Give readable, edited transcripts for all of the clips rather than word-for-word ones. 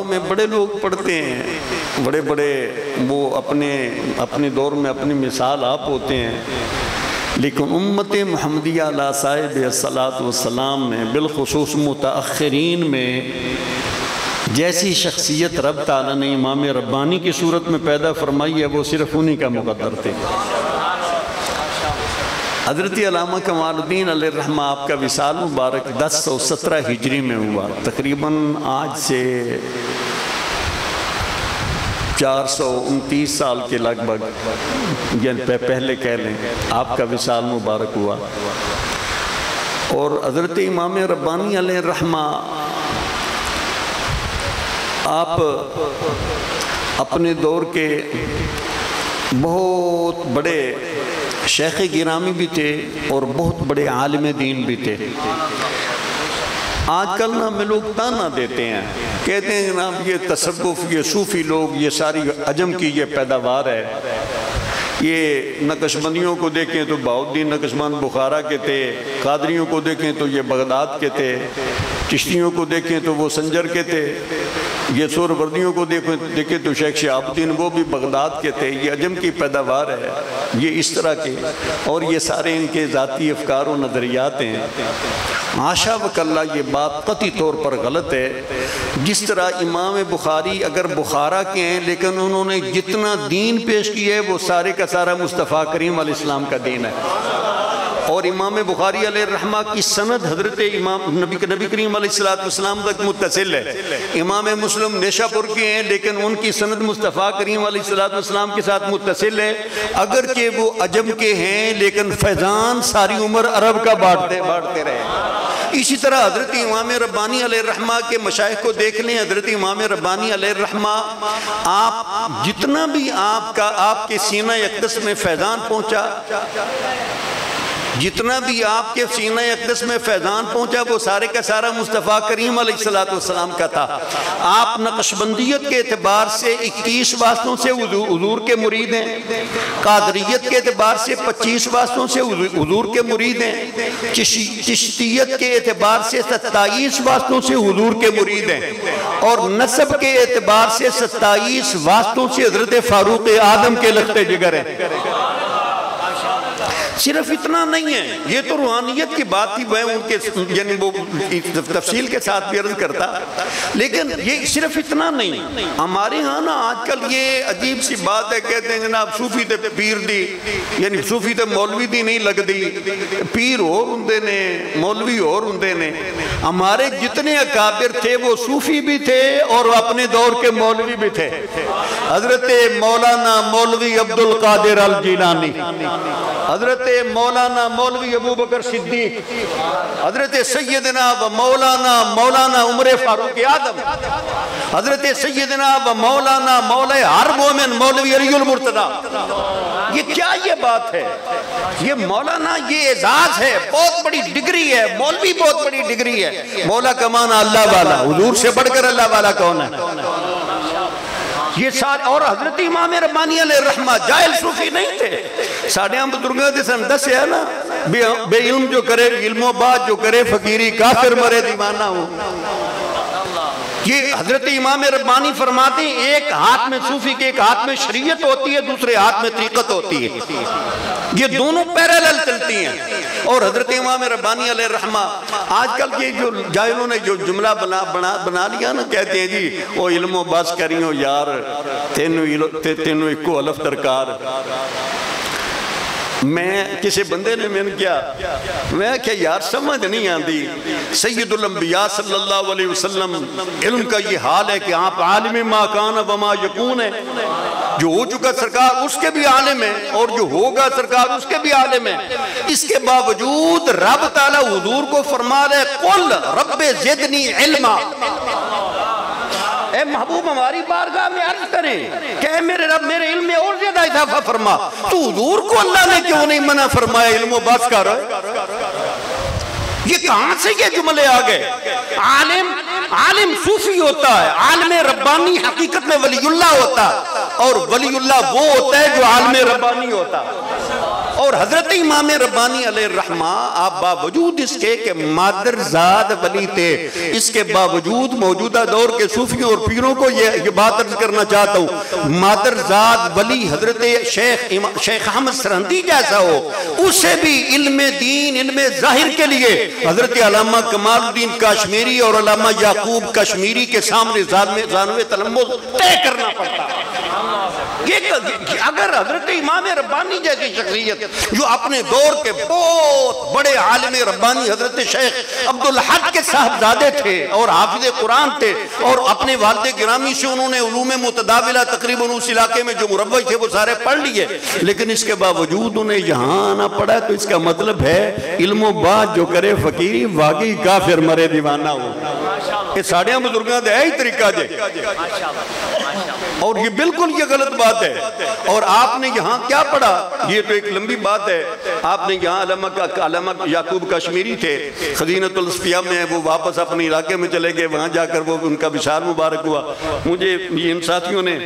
میں بڑے لوگ پڑھتے ہیں، بڑے بڑے وہ اپنے دور میں اپنی مثال آپ ہوتے ہیں، لیکن امت محمدیہ علیہ صاحب الصلاۃ والسلام میں بالخصوص متاخرین میں جیسی شخصیت رب تعالیٰ نے امام ربانی کی صورت میں پیدا فرمائی ہے وہ صرف انہی کا مقدر تھے۔ حضرت علامہ کمال الدین علیہ الرحمہ آپ کا وصال مبارک 1017 ہجری میں ہوا، تقریباً آج سے 429 سال کے لگ بھگ یعنی پہلے کہہ لیں آپ کا وصال مبارک ہوا۔ اور حضرت امام ربانی علیہ الرحمہ آپ اپنے دور کے بہت بڑے شیخ گرامی بھی تھے اور بہت بڑے عالم دین بھی تھے۔ آج کل ہمیں لوگ تانا دیتے ہیں، کہتے ہیں جناب یہ تصوف، یہ صوفی لوگ، یہ ساری عجم کی یہ پیداوار ہے۔ یہ نقش بندیوں کو دیکھیں تو بہاؤالدین نقش بند بخارا کے تھے، قادریوں کو دیکھیں تو یہ بغداد کے تھے، چشتیوں کو دیکھیں تو وہ سنجر کے تھے، یہ سہروردیوں کو دیکھیں تو شیخ شہاب الدین وہ بھی بغداد کے تھے۔ یہ عجم کی پیداوار ہے، یہ اس طرح کے، اور یہ سارے ان کے ذاتی افکار و نظریات ہیں۔ حاشا وکلا یہ بات قطعی طور پر غلط ہے۔ جس طرح امام بخاری اگر بخارا کے ہیں لیکن انہوں نے جتنا دین پیش کیا ہے وہ سارے کا سارا مصطفیٰ کریم علیہ السلام کا دین ہے، اور امام بخاری علیہ الرحمہ کی سند حضرت نبی کریم علیہ السلام تک متصل ہے۔ امام مسلم نیشہ پور کے ہیں لیکن ان کی سند مصطفیٰ کریم علیہ السلام کے ساتھ متصل ہے، اگرچہ وہ عجم کے ہیں لیکن فیضان ساری عمر عرب کا بانٹتے رہے۔ اسی طرح حضرت امام ربانی علیہ الرحمہ کے مشائخ کو دیکھ لیں۔ حضرت امام ربانی علیہ الرحمہ آپ جتنا بھی آپ کے سینہ اقدس میں فیضان پہنچا، جتنا بھی آپ کے سینہ اقدس میں فیضان پہنچا وہ سارے کا سارا مصطفیٰ کریم علیہ السلام کا تھا۔ آپ نقشبندیت کے اعتبار سے 21 واسطوں سے حضور کے مرید ہیں، قادریت کے اعتبار سے 25 واسطوں سے حضور کے مرید ہیں، چشتیت کے اعتبار سے 27 واسطوں سے حضور کے مرید ہیں، اور نسب کے اعتبار سے 27 واسطوں سے حضرت فاروق اعظم کے لخت جگر ہیں۔ صرف اتنا نہیں ہے، یہ تو روحانیت کی بات تھی، میں ان کے یعنی وہ تفصیل کے ساتھ بھی عرض کرتا، لیکن یہ صرف اتنا نہیں۔ ہمارے ہاں نا آج کل یہ عجیب سی بات ہے، کہتے ہیں جناب صوفی تے پیر دی، یعنی صوفی تے مولوی دی نہیں لگ دی، پیر اور ہندے نے مولوی اور ہندے نے۔ ہمارے جتنے اکابر تھے وہ صوفی بھی تھے اور اپنے دور کے مولوی بھی تھے۔ حضرت مولانا مولوی عبدالقادر الجیلانی، حضرت مولانا مولوی ابو بکر صدیق، حضرت سیدنا و مولانا عمر فاروق اعظم، حضرت سیدنا و مولانا ہر مومن مولوی علی المرتضی۔ یہ کیا یہ بات ہے؟ یہ مولانا یہ اعزاز ہے، بہت بڑی ڈگری ہے، مولوی بہت بڑی ڈگری ہے۔ مولا کا معنی اللہ والا، حضور سے بڑھ کر اللہ والا کون ہے؟ یہ سارے، اور حضرت امام ربانی علیہ الرحمہ جاہل صوفی نہیں تھے۔ ساڑھے ہم بزرگوں دے سن دس ہے نا، بے علم جو کرے علم و بات جو کرے فقیری، کافر مرے دیوانہ ہو۔ یہ حضرت امام ربانی فرماتے ہیں ایک ہاتھ میں صوفی کے ایک ہاتھ میں شریعت ہوتی ہے، دوسرے ہاتھ میں طریقت ہوتی ہے، یہ دونوں پیرالل چلتی ہیں۔ اور حضرت امام ربانی علیہ الرحمہ آج کل کے جو جاہلوں نے جو جملہ بنا لیا نا، کہتے ہیں جی وہ علم و بس کریوں یار تینوں ایکو الف درکار۔ میں کسی بندے نے میں نے کیا، میں کہ یار سمجھ نہیں آندی، سید الانبیاء صلی اللہ علیہ وسلم علم کا یہ حال ہے کہ آپ عالم ما کان وما یکون ہے، جو ہو چکا سرکار اس کے بھی عالم ہے اور جو ہوگا سرکار اس کے بھی عالم ہے۔ اس کے باوجود رب تعالیٰ حضور کو فرما رہے قل رب زدنی علما، اے محبوب ہماری بارگاہ میں عرض کریں کہ اے میرے رب میرے علم میں اور زیادہ اضافہ فرما۔ تو حضور کو اللہ نے کیوں نہیں منع فرمایا علم و بات کر رہے؟ یہ کہاں سے یہ جملے آگئے؟ عالم صوفی ہوتا ہے، عالم ربانی حقیقت میں ولی اللہ ہوتا ہے، اور ولی اللہ وہ ہوتا ہے جو عالم ربانی ہوتا ہے۔ اور حضرت امام ربانی علیہ الرحمہ آپ باوجود اس کے کہ مادر زاد ولی تھے، اس کے باوجود موجودہ دور کے صوفیوں اور پیروں کو یہ بات عرض کرنا چاہتا ہوں، مادر زاد ولی حضرت شیخ احمد سرہندی جیسا ہو، اسے بھی علم دین، علم ظاہر کے لیے حضرت علامہ کمال الدین کشمیری اور علامہ یعقوب کشمیری کے سامنے زانوِ تلمذ طے کرنا پڑتا ہے۔ اگر حضرت امام ربانی جیسی شخصیت جو اپنے دور کے بہت بڑے عالم ربانی حضرت شیخ عبدالحق کے صاحبزادے تھے اور حافظ قرآن تھے، اور اپنے والد گرامی سے انہوں نے علوم متداولہ تقریباً اس علاقے میں جو مروج تھے وہ سارے پڑھ لیے، لیکن اس کے باوجود انہیں یہاں آنا پڑا، تو اس کا مطلب ہے علم و بات جو کرے فقیری واقعی کافر مرے دیوانہ ہو۔ یہ ساڑھیاں بزرگاں دے ہی طریقہ جے، اور یہ بالکل یہ غلط بات ہے۔ اور آپ نے یہاں کیا پڑھا، یہ تو ایک لمبی بات ہے، آپ نے یہاں علامہ یعقوب کشمیری تھے، خزینۃ الاصفیاء میں وہ واپس اپنے علاقے میں چلے گئے، وہاں جا کر وہ ان کا وصال مبارک ہوا۔ مجھے ان ساتھیوں نے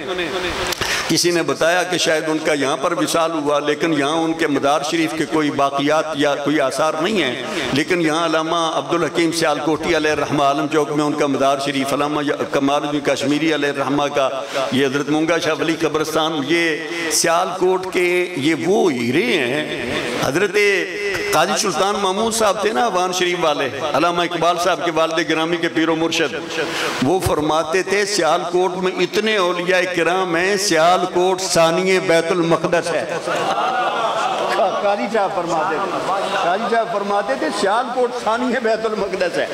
کسی نے بتایا کہ شاید ان کا یہاں پر وصال ہوا، لیکن یہاں ان کے مدار شریف کے کوئی باقیات یا کوئی آثار نہیں ہیں، لیکن یہاں علامہ عبدالحکیم سیالکوٹی علیہ الرحمہ عالم چوک میں ان کا مدار شریف، علامہ کمال الدین کشمیری علیہ الرحمہ کا یہ حضرت مونگا شاہ ولی قبرستان، یہ سیالکوٹ کے یہ وہ ہیرے ہیں۔ حضرت قاضی سلطان محمود صاحب تھے نا وان شریف والے، علامہ اقبال صاحب کے والد گرامی کے پیر و مرشد، وہ فرماتے تھے سیالکوٹ میں اتنے اولیاء کرام ہیں، سیالکوٹ ثانیہ بیت المقدس ہے۔ قاضی صاحب فرماتے تھے سیالکوٹ ثانیہ بیت المقدس ہے۔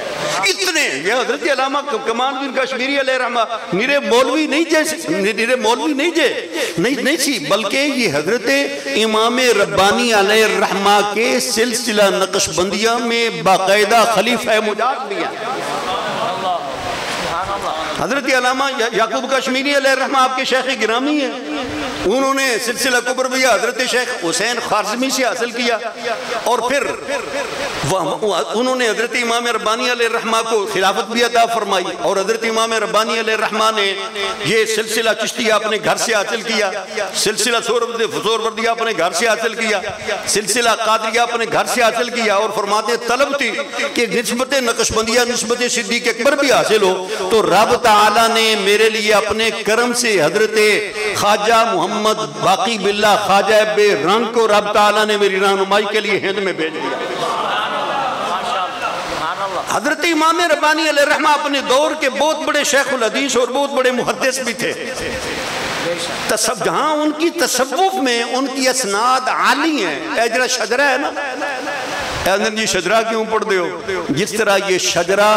اتنے یہ حضرت علامہ کمال الدین کشمیری علیہ الرحمہ نیرے مولوی نہیں سی، بلکہ یہ حضرت امام ربانی علیہ الرحمہ کے سلسلہ نقشبندیہ میں باقاعدہ خلیفہ مجاز بھی ہیں۔ حضرت علامہ یعقوب کشمیری علیہ الرحمہ آپ کے شیخ گرامی ہیں، انہوں نے سلسلہ کبرویہ حضرت شیخ حسین خارزمی سے حاصل کیا، اور پھر انہوں نے حضرت امام ربانی علیہ الرحمہ کو خلافت بھی عطا فرمائی، اور حضرت امام ربانی علیہ الرحمہ نے یہ سلسلہ چشتیہ اپنے گھر سے حاصل کیا، سلسلہ سہروردیہ اپنے گھر سے حاصل کیا، سلسلہ قادریہ اپنے گھر سے حاصل کیا، اور فرماتے طلب تھی کہ نسبت نقشبندیہ نسبت صدیق اکبر بھی حاصل ہو، تو رب تعالیٰ نے میرے لیے اپنے کرم سے حضرت خواجہ محمد باقی باللہ خواجہ بے رنگ کو رب تعالیٰ نے میری رہنمائی کے لیے ہند میں بھیج دیا۔ حضرت امام ربانی علیہ الرحمہ اپنے دور کے بہت بڑے شیخ الحدیث اور بہت بڑے محدث بھی تھے۔ جہاں ان کی تصوف میں ان کی اسناد عالی ہیں، اجرا شجرہ ہے نا، اندر جی شجرہ کیوں پڑھ دے ہو، جس طرح یہ شجرہ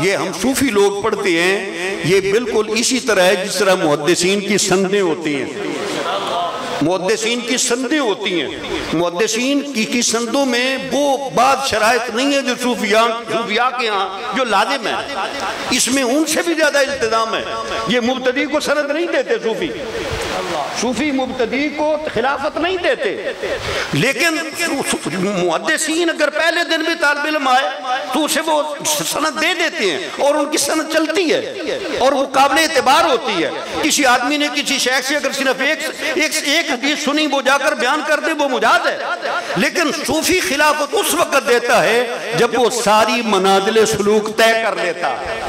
یہ ہم صوفی لوگ پڑھتے ہیں، یہ بالکل اسی طرح ہے جس طرح محدثین کی سندیں ہوتی ہیں۔ محدثین کی سندیں ہوتی ہیں، محدثین کی سندوں میں وہ بعض شرائط نہیں ہے جو صوفیاء کے ہاں جو لازم ہے، اس میں ان سے بھی زیادہ التزام ہے۔ یہ مبتدی کو سند نہیں دیتے، صوفی مبتدی کو خلافت نہیں دیتے، لیکن محدثین اگر پہلے دن بھی طالب علم آئے تو اسے وہ سند دے دیتے ہیں، اور ان کی سند چلتی ہے اور وہ قابل اعتبار ہوتی ہے۔ کسی آدمی نے کسی شیخ سے اگر صرف ایک حدیث سنی وہ جا کر بیان کر دے وہ مجاز ہے، لیکن صوفی خلافت اس وقت دیتا ہے جب وہ ساری منازل سلوک طے کر لیتا ہے۔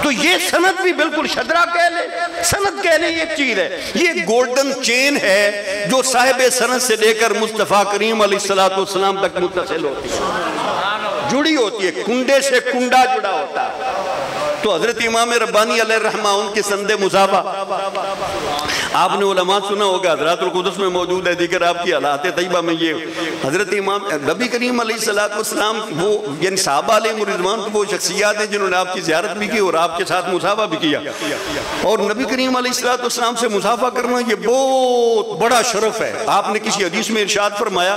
تو یہ سند بھی بالکل شجرہ کہہ لے، سند کہہ لے ایک چیز ہے، یہ گولڈن چین ہے جو صاحب سند سے لے کر مصطفیٰ کریم علیہ السلام تک متصل ہوتی ہے، جڑی ہوتی ہے، کنڈے سے کنڈا جڑا ہوتا ہے۔ تو حضرت امام ربانی علیہ الرحمہ ان کی سند مصابہ آپ نے علماء سنا ہوگا، حضرات القدس میں موجود ہے، دیگر آپ کی حالات طیبہ میں یہ حضرت امام نبی کریم علیہ السلام وہ یعنی صحابہ علیہ رضوان وہ شخصیات ہیں جنہوں نے آپ کی زیارت بھی کی اور آپ کے ساتھ مصافحہ بھی کیا، اور نبی کریم علیہ السلام سے مصافحہ کرنا یہ بہت بڑا شرف ہے۔ آپ نے کسی حدیث میں ارشاد فرمایا،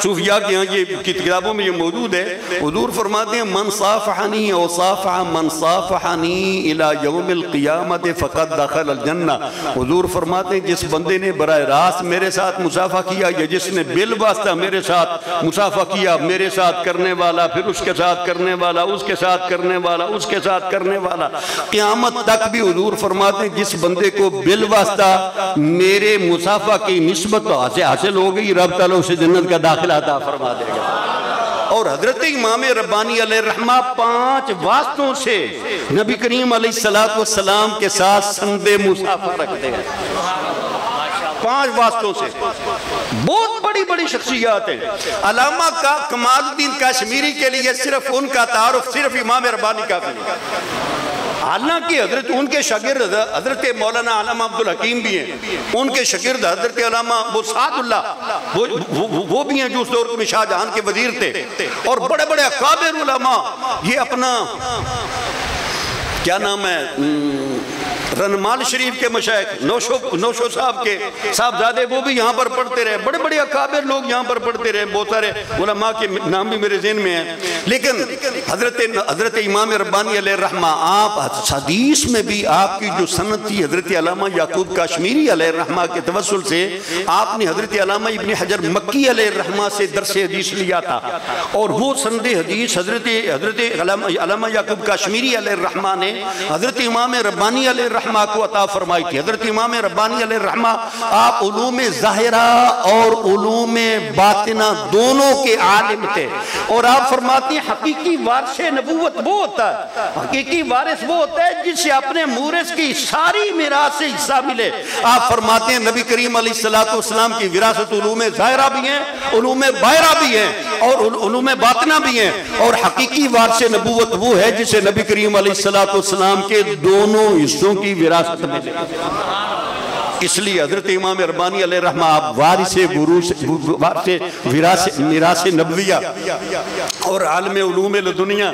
صوفیاء کے ہاں یہ کتابوں میں یہ موجود ہے، حضور فرماتے ہیں من صافحنی او صافح من صافح صافحنی الی یوم القیامت فقد دخل الجنہ. حضور فرماتے ہیں جس بندے نے براہ راست میرے ساتھ مصافحہ کیا یا جس نے بالواسطہ میرے ساتھ مصافحہ کیا، میرے ساتھ کرنے والا، پھر اس کے ساتھ کرنے والا، اس کے ساتھ کرنے والا، اس کے ساتھ کرنے والا، قیامت تک بھی حضور فرماتے ہیں جس بندے کو بالواسطہ میرے مصافحہ کی نسبت حاصل ہو گئی، رب تعالیٰ اسے جنت کا داخلہ عطا فرما دے گا. اور حضرت امام ربانی علیہ الرحمہ 5 واسطوں سے نبی کریم علیہ السلام کے ساتھ سند مصافحہ رکھتے ہیں. 5 واسطوں سے بہت بڑی بڑی شخصیات ہیں. علامہ کا کمال الدین کشمیری کے لیے صرف ان کا تعارف صرف امام ربانی کافی ہے. حالانکہ حضرت ان کے شاگرد حضرت مولانا علامہ عبدالحکیم بھی ہیں، ان کے شاگرد حضرت علامہ سعد اللہ وہ بھی ہیں جو اس دور میں شاہ جہان کے وزیر تھے. اور بڑے بڑے اکابر علماء یہ اپنا کیا نام ہے رنمال شریف کے مشائخ نوشو صاحب کے صاحبزادے وہ بھی یہاں پر پڑھتے رہے. بڑے بڑے اکابر لوگ یہاں پر پڑھتے رہے. بہت سارے علماء کے نام بھی میرے ذہن میں ہیں. لیکن حضرت امام ربانی علیہ الرحمہ آپ حدیث میں بھی آپ کی جو سند تھی حضرت علامہ یعقوب کشمیری علیہ الرحمہ کے توسل سے آپ نے حضرت علامہ ابن حجر مکی علیہ الرحمہ سے درس حدیث لیا تھا. اور وہ سند حدیث حضرت علامہ یعقوب کشمیری علیہ الرحمہ نے حضرت امام ربانی علیہ الرحمہ کو عطا فرمائی تھی. حضرت امام ربانی علیہ الرحمہ آپ علوم ظاہرہ اور علوم باطنہ دونوں کے عالم تھے. اور آپ فرماتی ہیں حقیقی وارث نبوت وہ ہوتا ہے، حقیقی وارث وہ ہوتا ہے جس سے اپنے مورث کی ساری میراث سے حصہ ملے. آپ فرماتے ہیں نبی کریم علیہ السلام کی وراثت علوم ظاہرہ بھی ہیں، علوم باطنہ بھی ہیں اور علوم باطنہ بھی ہیں. اور حقیقی وارث نبوت وہ ہے جسے نبی کریم علیہ السلام کے دونوں حصوں کی وراثت ملے. اس لیے حضرت امام ربانی علیہ الرحمہ آپ وارث میراث نبویہ اور عالم علوم لدنیا،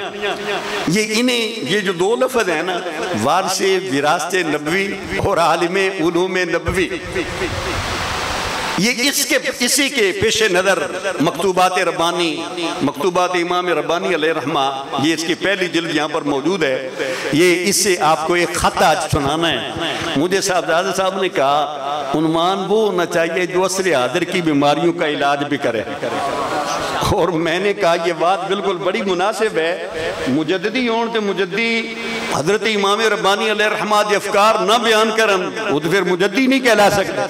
یہ جو 2 لفظ ہیں نا، وارث وراثت نبوی اور عالم علوم نبوی، یہ اسی کے پیش نظر مکتوبات ربانی، مکتوبات امام ربانی علیہ الرحمہ، یہ اس کی پہلی جلد یہاں پر موجود ہے. یہ اس سے آپ کو ایک خط آج سنانا ہے. مجھے صاحبزادہ صاحب نے کہا عنوان وہ ہونا چاہیے جو عصر حاضر کی بیماریوں کا علاج بھی کرے. اور میں نے کہا یہ بات بالکل بڑی مناسب ہے. مجددی ہون تے مجددی حضرت امام ربانی علیہ الرحمہ دے افکار نہ بیان کرن وہ تو پھر مجددی نہیں کہلا سکتے.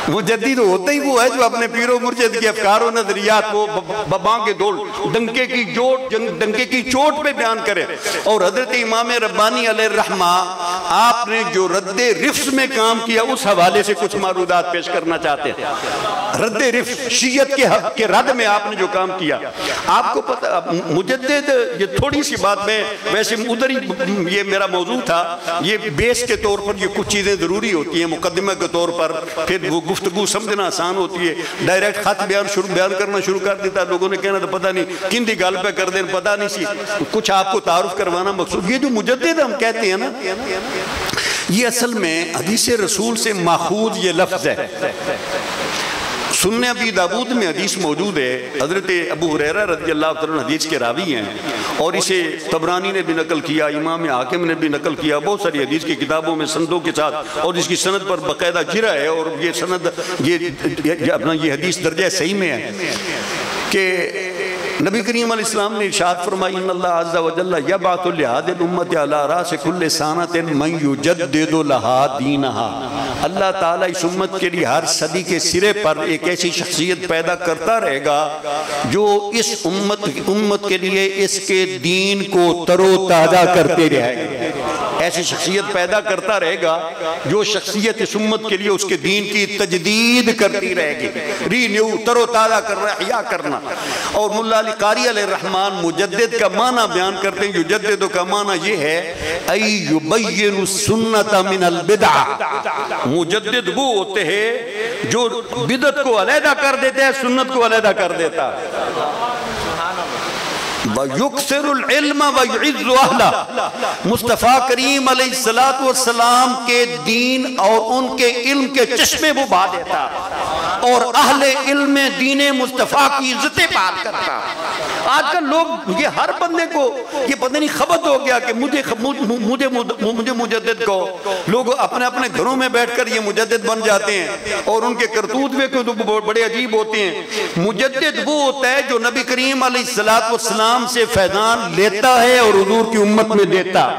مجددی تو ہوتا ہی وہ ہے جو اپنے پیر و مرشد کے افکار و نظریات وہ بباں کے دول ڈنکے کی چوٹ پہ بیان کرے. اور حضرت امام ربانی علیہ الرحمہ آپ نے جو رد رفض میں کام کیا اس حوالے سے کچھ معروضات پیش کرنا چاہتے ہیں. رد رفض شیعت کے رد میں آپ نے جو کام کیا، آپ کو پتہ مجدد، یہ تھوڑی سی بات میں ویسے ادھر ہی یہ میرا موضوع تھا. یہ بیس کے طور پر یہ کچھ چیزیں ضروری ہوتی ہیں مقدمہ کے طور پر، پھر وہ گفتگو سمجھنا آسان ہوتی ہے. ڈائریکٹ خط بیان کرنا شروع کر دیتا، لوگوں نے کہنا تو پتہ نہیں کن دی گل پہ کر دیں، پتہ نہیں سی. کچھ آپ کو تعارف کروانا مقصود. یہ جو مجدد ہم کہتے ہیں نا، یہ اصل میں حدیث رسول سے ماخوذ یہ لفظ ہے. سنن ابی داود میں حدیث موجود ہے. حضرت ابو ہریرہ رضی اللہ عنہ حدیث کے راوی ہیں اور اسے طبرانی نے بھی نقل کیا، امام حاکم نے بھی نقل کیا. بہت ساری حدیث کی کتابوں میں سندوں کے ساتھ اور اس کی سند پر باقاعدہ گرا ہے. اور یہ سند یہ حدیث درجہ صحیح میں ہے کہ نبی کریم علیہ السلام نے ارشاد فرمائی ان اللہ عز و جل یبعث لہذه الامت علی راس کل سنۃ من یجدد لها دینها. اللہ تعالیٰ اس امت کے لیے ہر صدی کے سرے پر ایک ایسی شخصیت پیدا کرتا رہے گا جو اس امت کے لیے اس کے دین کو تر و تازہ کرتے رہے گا. ایسی شخصیت پیدا کرتا رہے گا جو شخصیت اس امت کے لیے اس کے دین کی تجدید کرتی رہے گی، رینیو، تر و تازہ کرنا، احیاء کرنا. اور ملا علی قاری علیہ الرحمن مجدد کا معنی بیان کرتے ہیں. یجدد کا معنی یہ ہے ای یبین السنت من البدع. مجدد وہ ہوتے ہیں جو بدعت کو علیحدہ کر دیتے ہیں، سنت کو علیحدہ کر دیتا. وَيُكْثِرُ الْعِلْمَ وَيُعِزُّ أَهْلَهُ. مصطفیٰ کریم علیہ السلام کے دین اور ان کے علم کے چشمے وہ بہا دیتا. اور اہل علم دین مصطفیٰ کی عزتیں پال کرتا۔ آج کل لوگ یہ ہر بندے کو یہ پتہ نہیں خبر ہو گیا کہ مجھے مجدد کو لوگ اپنے اپنے گھروں میں بیٹھ کر یہ مجدد بن جاتے ہیں اور ان کے کرتوت میں بڑے عجیب ہوتے ہیں۔ مجدد وہ ہوتا ہے جو نبی کریم علیہ السلام سے فیضان لیتا ہے اور حضور کی امت میں دیتا۔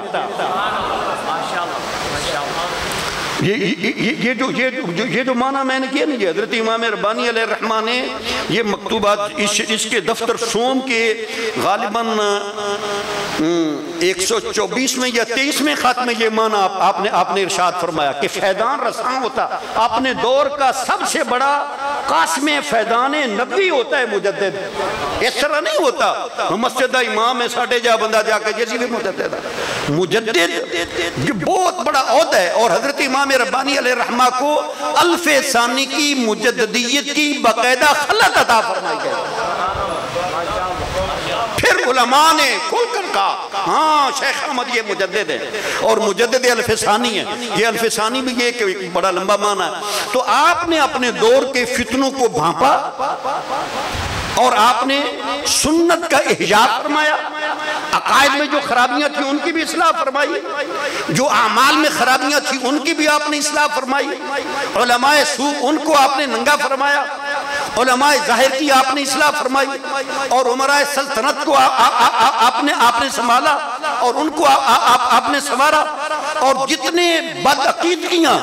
یہ جو معنی میں نے کیا نہیں، حضرت امام ربانی علیہ الرحمہ نے یہ مکتوبات اس کے دفتر سوم کے غالباً 124 میں یا 23 میں خط میں یہ معنی آپ نے ارشاد فرمایا کہ فیضان رساں ہوتا، اپنے دور کا سب سے بڑا قاسم فیضان نبی ہوتا ہے مجدد۔ اس طرح نہیں ہوتا مسجد امام ہے ساڑھے جا بندہ جا کے جیسی بھی مجدد ہے۔ مجدد بہت بڑا عہدہ ہے، اور حضرت امام ربانی علیہ الرحمہ کو الف ثانی کی مجددیت کی باقاعدہ خلعت عطا فرمائی گئی۔ پھر علماء نے کھول کر کہا ہاں شیخ احمد یہ مجدد ہے، اور مجدد الف ثانی ہے۔ یہ الف ثانی بھی یہ کہ بڑا لمبا معنی ہے۔ تو آپ نے اپنے دور کے فتنوں کو بھانپا اور آپ نے سنت کا احیاء فرمایا، عقائد میں جو خرابیاں تھیں ان کی بھی اصلاح فرمائی، جو اعمال میں خرابیاں تھیں ان کی بھی آپ نے اصلاح فرمائی، علماء سوء ان کو آپ نے ننگا فرمایا، علماء ظاہر کی آپ نے اصلاح فرمائی، اور عمراء سلطنت کو آپ نے سنبھالا اور ان کو آپ نے سنوارا، اور جتنے بدعقیدگیاں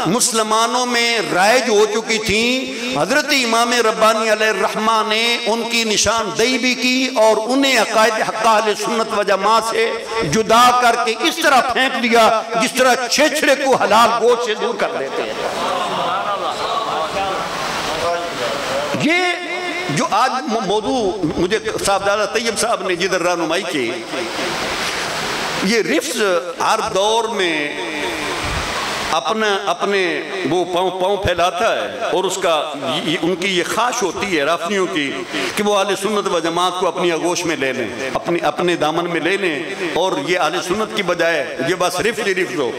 مسلمانوں میں رائج ہو چکی تھیں حضرت امام ربانی علیہ الرحمہ نے ان کی نشاندہی بھی کی، اور انہیں عقائد حق اہل سنت و جماعت سے جدا کر کے اس طرح پھینک دیا جس طرح چھیچھڑے کو حلال گوشت سے دور کر دیتے ہیں۔ یہ جو آج موضوع مجھے صاحبزادہ طیب صاحب نے جدھر رہنمائی کی، یہ رفض ہر دور میں اپنے وہ پاؤں پھیلاتا ہے، اور ان کی یہ خواہش ہوتی ہے رافضیوں کی کہ وہ اہل سنت و جماعت کو اپنی آغوش میں لے لیں، اپنے دامن میں لے لیں، اور یہ اہل سنت کی بجائے یہ بس رفض ہو۔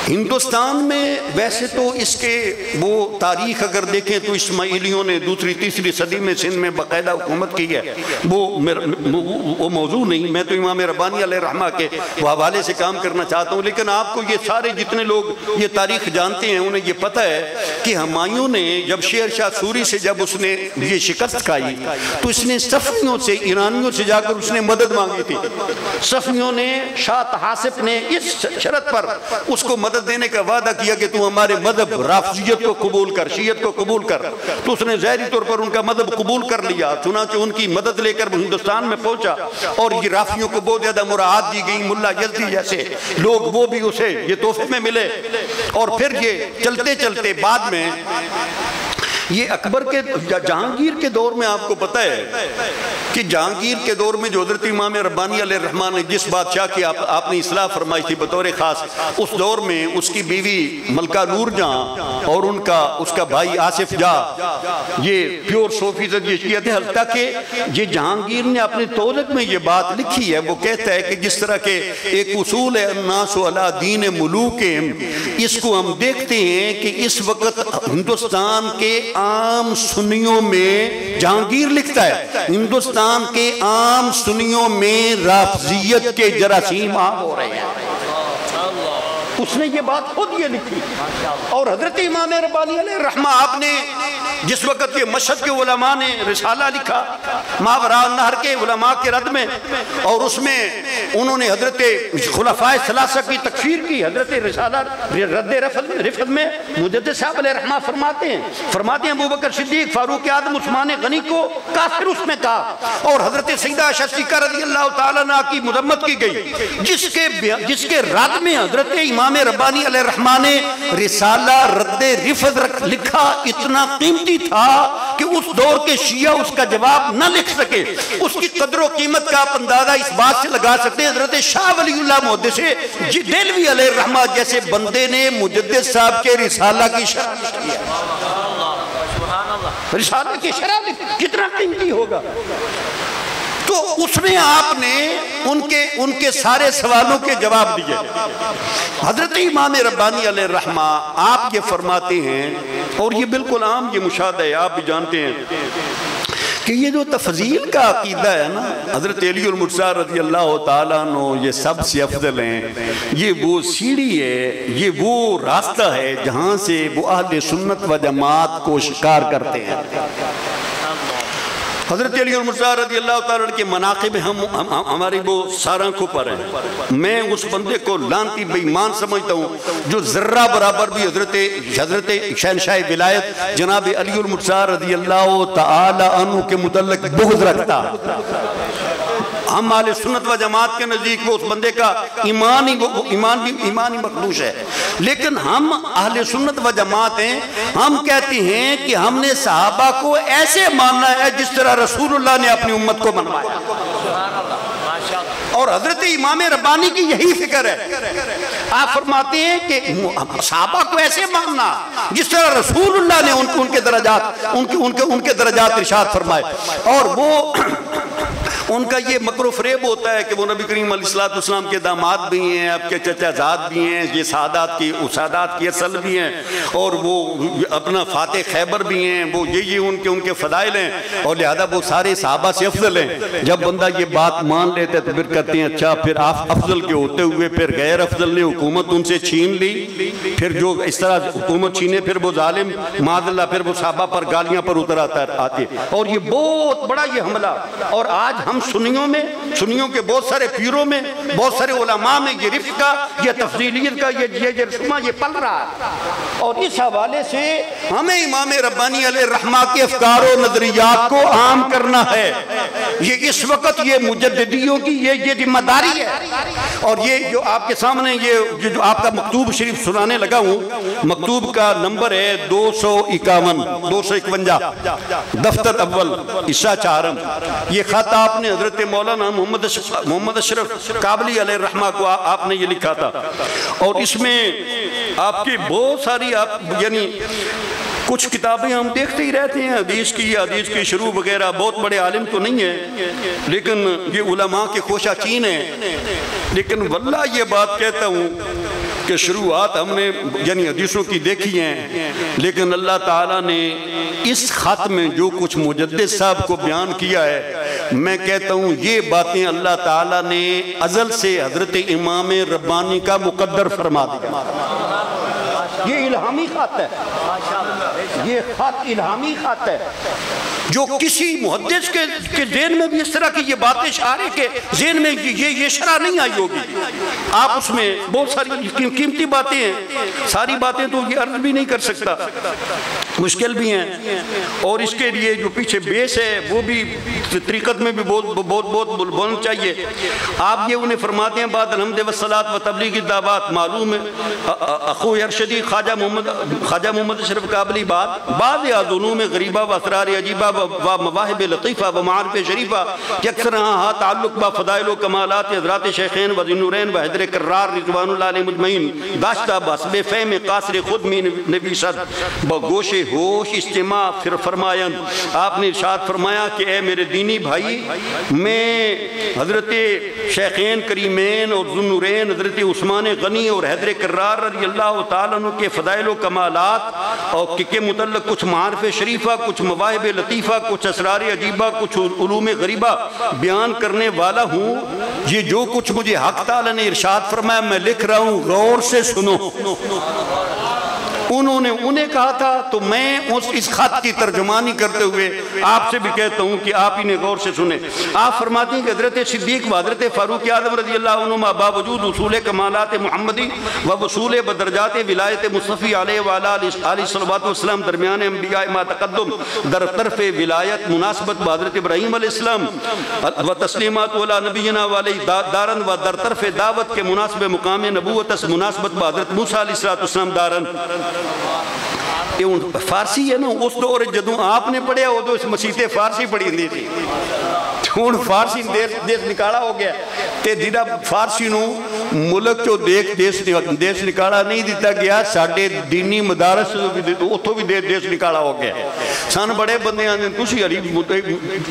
ہندوستان میں ویسے تو اس کے وہ تاریخ اگر دیکھیں تو اسماعیلیوں نے دوسری تیسری صدی میں سندھ میں باقاعدہ حکومت کی ہے، وہ موضوع نہیں، میں تو امام ربانی علیہ الرحمہ کے حوالے سے کام کرنا چاہتا ہوں۔ لیکن آپ کو یہ سارے جتنے لوگ یہ تاریخ جانتے ہیں انہیں یہ پتہ ہے کہ ہمایوں نے جب شیر شاہ سوری سے جب اس نے یہ شکست کھائی تو اس نے صفویوں سے، ایرانیوں سے جا کر اس نے مدد مانگی تھی۔ صفویوں نے شاہ طہاسپ نے اس شرط پر اس کو مدد دینے کا وعدہ کیا کہ تو ہمارے مذہب رافضیت کو قبول کر، شیعت کو قبول کر، تو اس نے ظاہری طور پر ان کا مذہب قبول کر لیا، چنانچہ ان کی مدد لے کر ہندوستان میں پہنچا، اور یہ رافضیوں کو بہت زیادہ مراعات دی گئی، ملا یزدی جیسے لوگ وہ بھی اسے یہ تحفے میں ملے، اور پھر یہ چلتے چلتے بعد میں یہ اکبر کے جہانگیر کے دور میں آپ کو پتہ ہے کہ جہانگیر کے دور میں جو حضرت امام ربانی علیہ الرحمہ نے جس بادشاہ کی آپ نے اصلاح فرمائی تھی بطور خاص، اس دور میں اس کی بیوی ملکہ نور جہاں اور اس کا بھائی آصف جاں یہ پیور صوفیزم یہ شیعہ تھے، حتیٰ کہ یہ جہانگیر نے اپنے تولد میں یہ بات لکھی ہے، وہ کہتا ہے کہ جس طرح کے ایک اصول ہے الناس علی دین ملوکہم، اس کو ہم دیکھتے ہیں کہ اس وقت ہندوستان کے عام سنیوں میں جہانگیر لکھتا ہے ہندوستان کے عام سنیوں میں رافضیت کے جراثیم عام ہو رہے ہیں۔ اس نے یہ بات خود یہ لکھی، اور حضرت امام ربانی علیہ الرحمہ آپ نے جس وقت یہ مشہد کے علماء نے رسالہ لکھا ماوراء النہر کے علماء کے رد میں، اور اس میں انہوں نے حضرت خلفائے ثلاثہ کی تکفیر کی، حضرت رسالہ رد رفت میں مجدد صاحب علیہ الرحمہ فرماتے ہیں ابوبکر صدیق، فاروق اعظم، عثمان غنی کو کافر اس میں کہا، اور حضرت سیدہ عائشہ صدیقہ رضی اللہ تعالیٰ عنہا کی مذمت کی گئی، جس کے رد میں حضرت امام ربانی علیہ الرحمہ نے رسالہ رد رفت لکھا، اتنا قیمتی تھا کہ اس دور کے شیعہ اس کا جواب نہ لکھ سکے۔ اس کی قدر و قیمت کا آپ اندازہ اس بات سے لگا سکتے ہیں حضرت شاہ ولی اللہ محدث دہلوی علیہ الرحمہ جیسے بندے نے مجدد صاحب کے رسالہ کی شرح لکھی ہے۔ رسالہ کی شرح کتنا قیمتی ہوگا۔ تو اس میں آپ نے ان کے سارے سوالوں کے جواب دیے۔ حضرت امام ربانی علیہ الرحمہ آپ یہ فرماتے ہیں، اور یہ بالکل عام یہ مشاہدہ ہے، آپ بھی جانتے ہیں کہ یہ جو تفضیل کا عقیدہ ہے نا، حضرت علی المرتضیٰ رضی اللہ تعالیٰ عنہ یہ سب سے افضل ہیں، یہ وہ سیڑھی ہے، یہ وہ راستہ ہے جہاں سے وہ اہل سنت و جماعت کو شکار کرتے ہیں۔ حضرت علی المرتضیٰ رضی اللہ تعالیٰ عنہ کے مناقب ہماری وہ سارا کو پر ہیں۔ میں اس بندے کو لانتی بے ایمان سمجھتا ہوں جو ذرہ برابر بھی حضرت شہنشاہ ولایت جناب علی المرتضیٰ رضی اللہ تعالیٰ عنہ کے متعلق بغض رکھتا۔ ہم اہل سنت و جماعت کے نزدیک وہ اس بندے کا ایمان ہی مخدوش ہے، لیکن ہم اہل سنت و جماعت ہیں، ہم کہتے ہیں کہ ہم نے صحابہ کو ایسے ماننا ہے جس طرح رسول اللہ نے اپنی امت کو منوایا، اور حضرت امام ربانی کی یہی فکر ہے۔ آپ فرماتے ہیں کہ صحابہ کو ایسے ماننا جس طرح رسول اللہ نے ان کے درجات ارشاد فرمائے، اور وہ ان کا یہ مکر و فریب ہوتا ہے کہ وہ نبی کریم علیہ السلام کے داماد بھی ہیں، آپ کے چچا زاد بھی ہیں، یہ سادات کی اصل بھی ہیں، اور وہ اپنا فاتح خیبر بھی ہیں، وہ یہ ان کے فضائل ہیں، اور لہذا وہ سارے صحابہ سے افضل ہیں۔ جب بندہ یہ بات مان لیتے تو پھر کہتے ہیں اچھا پھر آپ افضل کے ہوتے ہوئے پھر غیر افضل نے حکومت ان سے چھین لی، پھر جو اس طرح حکومت چھینے پھر وہ ظالم معاذ اللہ پھر وہ صحابہ پر گالیاں پر اتر آتے، اور یہ بہت بڑا یہ حملہ، اور آج ہم سنیوں کے بہت سارے پیروں میں، بہت سارے علماء میں یہ رفق کا، یہ تفضیلیت کا، یہ رسمہ یہ پل رہا ہے، اور اس حوالے سے ہمیں امام ربانی علیہ الرحمہ کے افکار و نظریات کو عام کرنا ہے۔ یہ اس وقت یہ مجددیوں کی یہ ذمہ داری ہے، اور یہ جو آپ کے سامنے یہ جو آپ کا مکتوب شریف سنانے لگا ہوں، مکتوب کا نمبر ہے 251 دفتر اول عیسیٰ چہارم۔ یہ خط آپ نے حضرت مولانا محمد اشرف کابلی علیہ الرحمہ کو آپ نے یہ لکھا تھا، اور اس میں آپ کی بہت ساری یعنی کچھ کتابیں ہم دیکھتے ہی رہتے ہیں، حدیث کی شروع وغیرہ، بہت بڑے عالم تو نہیں ہیں لیکن یہ علماء کے خوشہ چین ہیں، لیکن واللہ یہ بات کہتا ہوں کہ شروعات ہم نے یعنی حدیثوں کی دیکھی ہیں، لیکن اللہ تعالیٰ نے اس خط میں جو کچھ مجدد صاحب کو بیان کیا ہے، میں کہتا ہوں یہ باتیں اللہ تعالیٰ نے ازل سے حضرت امام ربانی کا مقدر فرما دیا۔ یہ الہامی خط ہے، یہ خط الہامی خط ہے، جو کسی محدث کے ذہن میں بھی اس طرح کی یہ باتیں شارع کے ذہن میں یہ شرح نہیں آئی ہوگی۔ آپ اس میں بہت ساری قیمتی باتیں ہیں، ساری باتیں تو یہ عرض بھی نہیں کر سکتا، مشکل بھی ہیں، اور اس کے لیے جو پیچھے بیس ہے وہ بھی طریقت میں بھی بہت بولنا چاہیے۔ آپ یہ انہیں فرماتے ہیں بعد الحمد والصلاۃ و تبلیغ الدعوات، معلوم ہے اخو ارشدی خواجہ محمد اشرف کابلی بعد علوم غریبہ و اسرار عجیبہ و مواہب لطیفہ و معارف شریفہ کہ اکثر ہاں تعلق با فضائل و کمالات حضرات شیخین و ذی النورین و حیدر کرار رضوان اللہ علیہ مجمعین داشتہ بسب فہم قاصر خود میں نویسد بگوش ہوش اجتماع پھر فرمائن۔ آپ نے ارشاد فرمایا کہ اے میرے دینی بھائی، میں حضرت شیخین کریمین اور ذی النورین حضرت عثمان غنی اور حیدر کرار رضی اللہ تعالیٰ عنہ کے فضائل و کمالات اور کے متعلق کچھ معارف شریفہ، کچھ مواہب لطیفہ، کچھ اسرار عجیبہ، کچھ علوم غریبہ بیان کرنے والا ہوں۔ یہ جو کچھ مجھے حق تعالیٰ نے ارشاد فرمایا میں لکھ رہا ہوں، غور سے سنو۔ انہیں کہا تھا تو میں اس خط کی ترجمانی کرتے ہوئے آپ سے بھی کہتا ہوں کہ آپ انہیں غور سے سنیں۔ آپ فرماتے ہیں کہ حضرت صدیق و حضرت فاروق اعظم رضی اللہ عنہما باوجود اصول کمالات محمدی و وصول بدرجات ولایت مصطفی علیہ وآلہ صلوات والسلام درمیان انبیاء ما تقدم در طرف ولایت مناسبت بحضرت ابراہیم علیہ السلام و تسلیمات والا نبینا علیہ دارن و در طرف دعوت کے مناسب مقام نبوت مناسبت بحضرت موسیٰ علیہ السلام دارن۔ فارسی ہے نا، اس دور جدوں آپ نے پڑھیا وہ تو اس مسیح فارسی پڑھی دی تھی۔ ہوں فارسی دیس نکالا ہو گیا تے جڑا فارسی نو ملک چو دیس نکالا نہیں دیتا گیا ساڑھے دینی مدارس اتھو بھی دیس نکالا ہو گیا سان بڑے بندے آنے تسی علی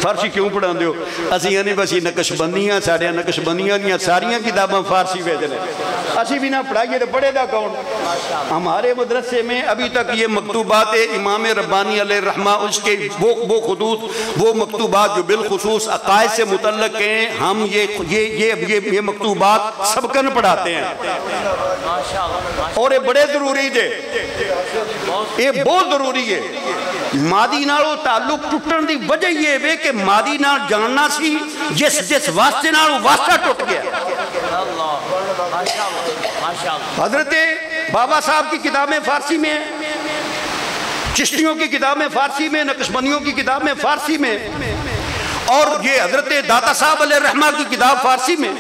فارسی کیوں پڑھا دے ہو اسی یعنی بس یہ نقش بندیاں ساڑھے نقش بندیاں دیاں ساریاں کتاباں فارسی بھیجنے اسی بھی نہ پڑھائیے تو پڑھے دا کون ہمارے مدرسے میں ابھی تک یہ مکتوبات امام ربانی علیہ الرحمہ اس کے وہ خطوط وہ مکتوبات جو بالخصوص عقائد سے متعلق ہیں ہم یہ مکتوبات سبکن پڑھاتے ہیں اور یہ بڑے ضروری دے یہ بہت ضروری ہے مادی نالو تعلق ٹوٹن دی وجہ یہ ہے کہ مادی نال جاننا سی جس واسطے نالو واسطہ ٹوٹ گیا حضرت بابا صاحب کی کتابیں فارسی میں چشتیوں کی کتابیں فارسی میں نقشبندیوں کی کتابیں فارسی میں اور یہ حضرت داتا صاحب علیہ الرحمہ کی کتاب فارسی میں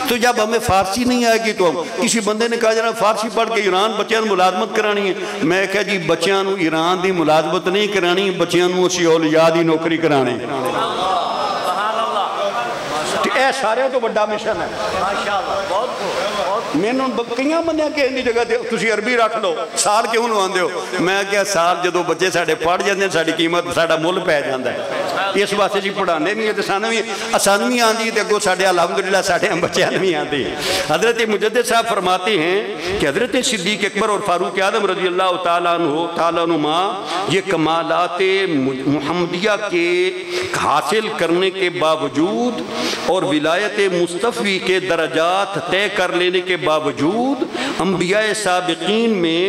تو جب ہمیں فارسی نہیں آئے گی تو ہم کسی بندے نے کہا جانا فارسی پڑھ کے ایران بچیاں ملازمت کرانی ہے میں کہا جی بچیاں ایران دی ملازمت نہیں کرانی بچیاں اسی اولیاء دی نوکری کرانی اے سارے تو بڑا مشن ہے میں نے کئیاں بندیاں کہ اندی جگہ تسی عربی رکھ لو سال کیوں نو آندے ہو میں کہا سال جدو بچے ساڑھے پڑھ جاندے ساڑھی قیمت ساڑھا مل پہ جاندہ ہے اس واسطے جی پڑھانے نہیں ہے اسانوی آندی تے گو ساڑھے الحمدللہ ساڑھے ہم بچے انوی آندی حضرت مجدد صاحب فرماتے ہیں کہ حضرت صدیق اکبر اور فاروق اعظم رضی اللہ تعالیٰ عنہ یہ کمالات محمدیہ کے حاصل کرنے کے باوجود اور ولایت مصطفی کے درجات طے کر لینے کے باوجود انبیاء سابقین میں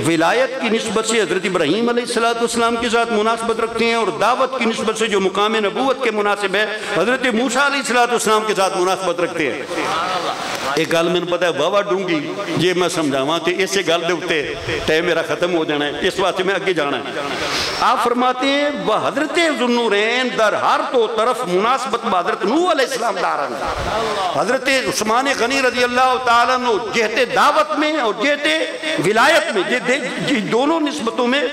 ولایت کی نسبت سے حضرت ابراہیم علیہ السلام کے ساتھ مناسبت رکھتے ہیں اور دعوت کی نسبت سے جو مقام نبوت کے مناسب ہے حضرت موسیٰ علیہ السلام کے ساتھ مناسبت رکھتے ہیں ایک گل میں نے پتا ہے بابا ڈونگی یہ میں سمجھاواں کہ اس سے گل دے اٹھتے تے میرا ختم ہو جانا ہے اس واسطے میں آگے جانا ہے آپ فرماتے ہیں وہ حضرت ذوالنورین در ہر تو طرف مناسبت با حضرت نوح علیہ السلام دارن حضرت عثمان غنی رضی اللہ تعالیٰ عنہ جہتے دعوت میں اور جہتے ولایت میں دونوں نسبتوں میں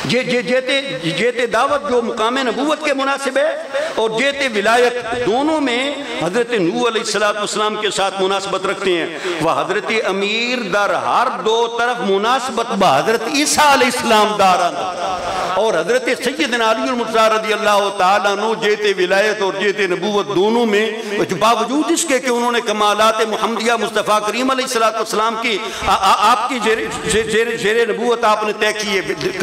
جہتے دعوت جو مقام نبوت کے مناسب ہے اور جہتے ولایت دونوں میں حضرت نوح علیہ السلام کے ساتھ مناسبت رکھتے ہیں وہ حضرت امیر در ہر دو طرف مناسبت با حضرت عیسیٰ علیہ السلام دارن اور حضرت سیدنا علی المرتضیٰ رضی اللہ تعالیٰ عنہ جہتے ولایت اور جہتے نبوت دونوں میں باوجود اس کے کہ انہوں نے کمالات محمدیہ مصطفیٰ کریم علیہ السلام کی آپ کی زیر نبوت آپ نے طے کیے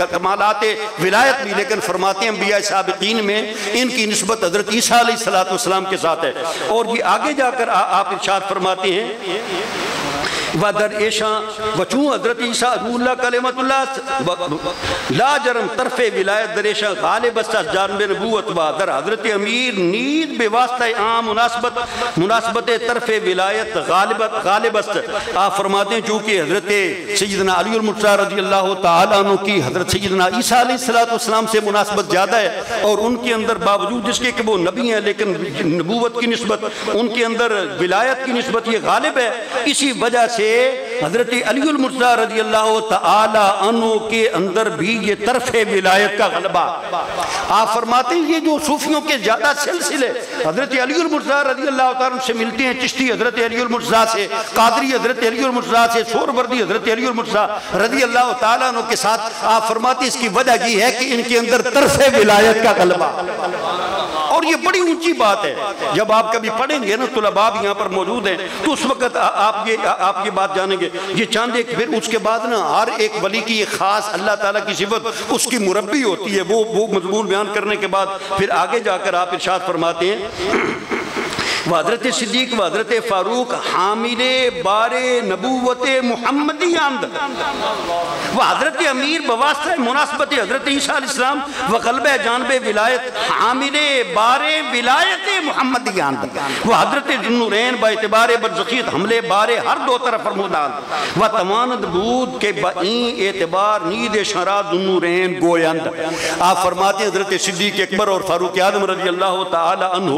کمالات ولایت بھی لیکن فرماتے ہیں انبیاء سابقین میں ان کی نسبت حضرت عیسیٰ علیہ السلام کے ساتھ ہے اور یہ آگے جا کر آپ ارشاد فرماتے ہیں ودر ایشاں وچوں حضرت عیسیٰ روح اللہ کلمت اللہ لا جرم طرف ولایت در ایشاں غالب است جانب نبوت ودر حضرت امیر نید بے واسطہ عام مناسبت طرف ولایت غالب است آپ فرماتے ہیں چونکہ حضرت سیدنا علی المرتضیٰ رضی اللہ تعالیٰ عنہ کی حضرت سیدنا عیسیٰ علیہ السلام سے مناسبت زیادہ ہے اور ان کے اندر باوجود اس کے کہ وہ نبی ہیں لیکن نبوت کی نسبت ان کے اندر ولایت کی نسبت یہ غالب ہے اسی وجہ سے حضرت علی المرتضیٰ رضی اللہ تعالی عنہ کے اندر بھی یہ طرف ولایت کا غلبہ آپ فرماتے ہیں یہ جو صوفیوں کے زیادہ سلسلے حضرت علی المرتضیٰ رضی اللہ تعالی عنہ سے ملتے ہیں چشتی حضرت علی المرتضیٰ سے قادری حضرت علی المرتضیٰ سے سہروردی حضرت علی المرتضیٰ رضی اللہ تعالی عنہ کے ساتھ آپ فرماتے ہیں اس کی وجہ یہ ہے کہ ان کے اندر طرف ولایت کا غلبہ اور یہ بڑی اونچی بات ہے جب آپ کبھی پڑھیں گے نا طلباء بھی یہاں پر موجود ہیں تو اس وقت آپ یہ بات جانیں گے یہ چاند ایک پھر اس کے بعد نا ہر ایک ولی کی ایک خاص اللہ تعالیٰ کی صفت اس کی مربی ہوتی ہے وہ مضمون بیان کرنے کے بعد پھر آگے جا کر آپ ارشاد فرماتے ہیں حضرت صدیق و حضرت فاروق حامل بار نبوت محمدی اند و حضرت امیر بواسطہ مناسبت حضرت عیسیٰ علیہ السلام و قلب جانب ولایت حامل بار ولایت محمدی اند و حضرت ذوالنورین با اعتبار برزخیت حملے بار ہر دو طرف فرمودان و تماند بود کے بائیں اعتبار نید شرع ذوالنورین گویند آپ فرماتے ہیں حضرت صدیق اکبر اور فاروق اعظم رضی اللہ تعالی عنہ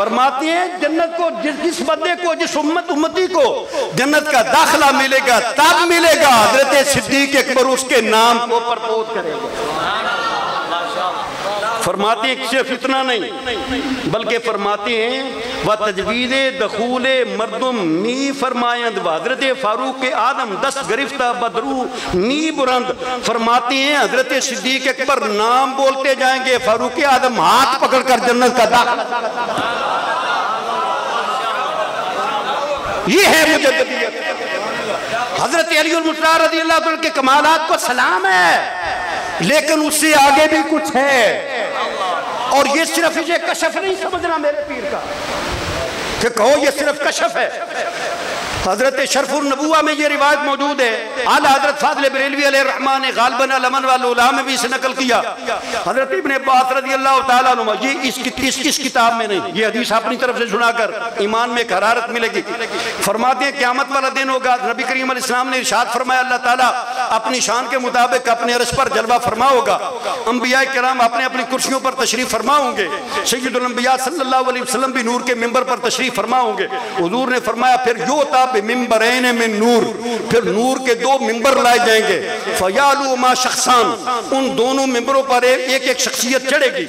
فرماتے ہیں جنت کو جس بندے کو، جس امتی کو جنت کا داخلہ ملے گا تب ملے گا حضرت صدیق اکبر اس کے نام کو پرپوز کرے گا۔ فرماتے ہیں صرف اتنا نہیں بلکہ فرماتے ہیں وَتَجْوِيدِ دَخُولِ مردم نی فرمائند حضرت فاروق آدم دست گرفتہ بدرو نی برند۔ فرماتے ہیں حضرت صدیق اکبر نام بولتے جائیں گے، فاروق آدم ہاتھ پکڑ کر جنت کا داخلہ۔ یہ ہے مجددیت۔ حضرت علی المرتضیٰ رضی اللہ عنہ کے کمالات کو سلام ہے، لیکن اس سے آگے بھی کچھ ہے، اور یہ صرف یہ کشف نہیں سمجھنا میرے پیر کا کہ کہو یہ صرف کشف ہے۔ حضرت شرف النبوہ میں یہ روایت موجود ہے، اعلیٰ حضرت فاضل بریلوی علیہ الرحمن نے غالباً علمن والعلا میں بھی اسے نقل کیا۔ حضرت ابن عباس رضی اللہ تعالیٰ عنہ، یہ اس کتاب میں نہیں، یہ حدیث اپنی طرف سے سنا کر ایمان میں ایک حرارت ملے گی۔ فرماتے ہیں قیامت والا دن ہوگا، نبی کریم علیہ السلام نے ارشاد فرمایا اللہ تعالیٰ اپنی شان کے مطابق اپنے عرش پر جلوہ فرما ہوگا، انبیاء کرام اپنے اپنی کرسیوں پر تشریف فرما ہوں گے، سید الانبیاء صلی اللہ علیہ وسلم بھی نور کے ممبر پر تشریف فرما ہوں گے۔ حضور نے فرمایا پھر یوتا بممبرین من نور، پھر نور کے دو ممبر لائے جائیں گے، فیالو ما شخصان، ان دونوں ممبروں پر ایک ایک شخصیت چڑھے گی،